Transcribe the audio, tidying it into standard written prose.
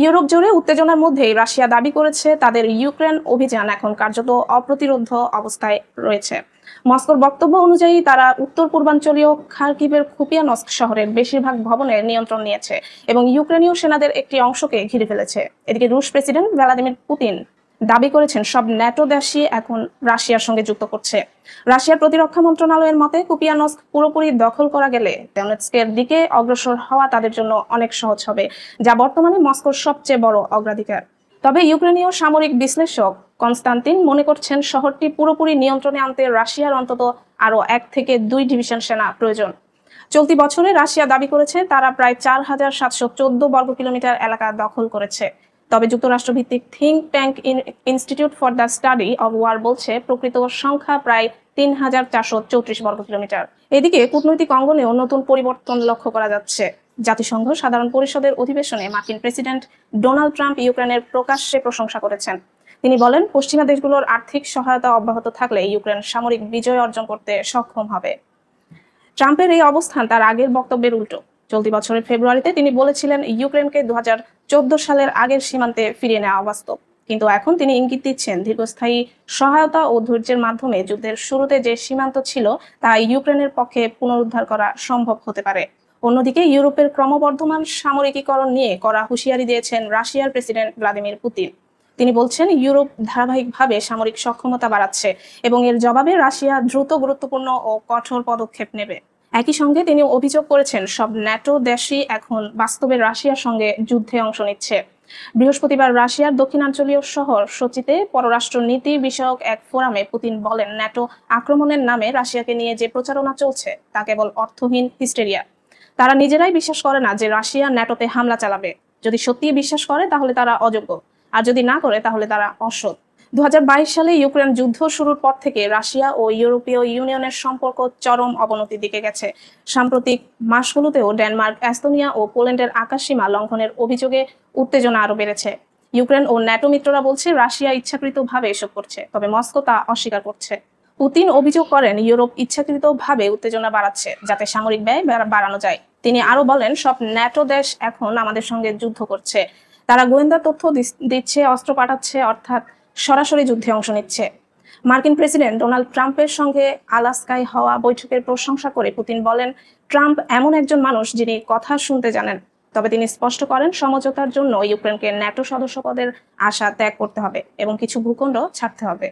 Europe জুড়ে উত্তেজনার মধ্যেই রাশিয়া দাবি করেছে তাদের ইউক্রেন অভিযান এখন কার্যত অপ্রতিরোধ অবস্থায় রয়েছে। মস্কোর বক্তব্য অনুযায়ী তারা উত্তর পূর্বাঞ্চলীয় খার্কিভের কুপিয়ানস্ক শহরের বেশিরভাগ ভবনের নিয়ন্ত্রণ নিয়েছে এবং ইউক্রেনীয় সেনাদের একটি অংশকে ঘিরে ফেলেছে। এদিকে রুশ প্রেসিডেন্ট ভ্লাদিমির পুতিন দাবি করেছেন সব ন্যাটো দেশই এখন রাশিয়ার সঙ্গে যুক্ত করছে। রাশিয়ার প্রতিরক্ষা মন্ত্রণালয়ের মতে কুপিয়ানস্ক পুরোপুরি দখল করা গেলে ডনেৎস্কের দিকে অগ্রসর হওয়া তাদের জন্য অনেক সহজ হবে, যা বর্তমানে মস্কোর সবচেয়ে বড় অগ্রাধিকার। তবে ইউক্রেনীয় সামরিক বিশ্লেষক কনস্টান্তিন মনে করছেন শহরটি পুরোপুরি নিয়ন্ত্রণে আনতে রাশিয়ার অন্তত আরও 1 থেকে 2 ডিভিশন সেনা প্রয়োজন। চলতি বছরে রাশিয়া দাবি করেছে তারা প্রায় 4714 বর্গ কিলোমিটার এলাকা দখল করেছে। তবে যুক্তরাষ্ট্রভিত্তিক think tank Institute for the Study of War বলছে প্রকৃত সংখ্যা প্রায় 3434 বর্গ কিলোমিটার। এদিকে কূটনৈতিক অঙ্গনেও নতুন পরিবর্তন লক্ষ্য করা যাচ্ছে। জাতিসংঘ সাধারণ পরিষদের অধিবেশনে মার্কিন প্রেসিডেন্ট ডোনাল্ড ট্রাম্প ইউক্রেনের প্রকাশ্যে প্রশংসা করেছেন। তিনি বলেন, পশ্চিমা দেশগুলোর আর্থিক সহায়তা অব্যাহত থাকলে ইউক্রেন সামরিক বিজয় অর্জন করতে সক্ষম হবে। ট্রাম্পের এই অবস্থান তার আগের বক্তব্যের উল্টো। চলতি বছরের ফেব্রুয়ারিতে তিনি বলেছিলেন ইউক্রেনকে 2014 সালের আগের সীমান্তে ফিরিয়ে নেওয়া বাস্তব, কিন্তু এখন তিনি ইঙ্গিত দিচ্ছেন দীর্ঘস্থায়ী সহায়তা ও ধৈর্যের মাধ্যমে যুদ্ধের শুরুতে যে সীমান্ত ছিল তা ইউক্রেনের পক্ষে পুনরুদ্ধার করা সম্ভব হতে পারে। অন্যদিকে ইউরোপের ক্রমবর্ধমান সামরিকীকরণ নিয়ে কড়া হুঁশিয়ারি দিয়েছেন রাশিয়ার প্রেসিডেন্ট ভ্লাদিমির পুতিন। তিনি বলছেন ইউরোপ ধারাবাহিকভাবে সামরিক সক্ষমতা বাড়াচ্ছে এবং এর জবাবে রাশিয়া দ্রুত গুরুত্বপূর্ণ ও কঠোর পদক্ষেপ নেবে। একই সঙ্গে তিনি অভিযোগ করেছেন সব ন্যাটো দেশই এখন বাস্তবে রাশিয়ার সঙ্গে যুদ্ধে অংশ নিচ্ছে। বৃহস্পতিবার রাশিয়ার দক্ষিণাঞ্চলীয় শহর সোচিতে পররাষ্ট্র নীতি বিষয়ক এক ফোরামে পুতিন বলেন, ন্যাটো আক্রমণের নামে রাশিয়াকে নিয়ে যে প্রচারণা চলছে তা কেবল অর্থহীন হিস্টেরিয়া। তারা নিজেরাই বিশ্বাস করে না যে রাশিয়া ন্যাটোতে হামলা চালাবে। যদি সত্যিই বিশ্বাস করে তাহলে তারা অযোগ্য, আর যদি না করে তাহলে তারা অসৎ। 2022 সালে ইউক্রেন যুদ্ধ শুরুর পর থেকে রাশিয়া ও ইউরোপীয় ইউনিয়নের সম্পর্ক চরম অবনতির দিকে গেছে। সাম্প্রতিক মাসগুলোতেও ডেনমার্ক, এস্তোনিয়া ও পোল্যান্ডের আকাশসীমা লঙ্ঘনের অভিযোগে উত্তেজনা আরও বেড়েছে। ইউক্রেন ও ন্যাটো মিত্ররা বলছে রাশিয়া ইচ্ছাকৃতভাবে এসব করছে, তবে মস্কো তা অস্বীকার করছে। পুতিন অভিযোগ করেন ইউরোপ ইচ্ছাকৃতভাবে উত্তেজনা বাড়াচ্ছে যাতে সামরিক ব্যয় বাড়ানো যায়। তিনি আরও বলেন সব ন্যাটো দেশ এখন আমাদের সঙ্গে যুদ্ধ করছে। তারা গোয়েন্দা তথ্য দিচ্ছে, অস্ত্র পাঠাচ্ছে, অর্থাৎ সরাসরি যুদ্ধে অংশ নিচ্ছে। মার্কিন প্রেসিডেন্ট ডোনাল্ড ট্রাম্পের সঙ্গে আলাস্কায় হওয়া বৈঠকের প্রশংসা করে পুতিন বলেন, ট্রাম্প এমন একজন মানুষ যিনি কথা শুনতে জানেন। তবে তিনি স্পষ্ট করেন সমঝোতার জন্য ইউক্রেনকে ন্যাটো সদস্যপদের আশা ত্যাগ করতে হবে এবং কিছু ভূখণ্ড ছাড়তে হবে।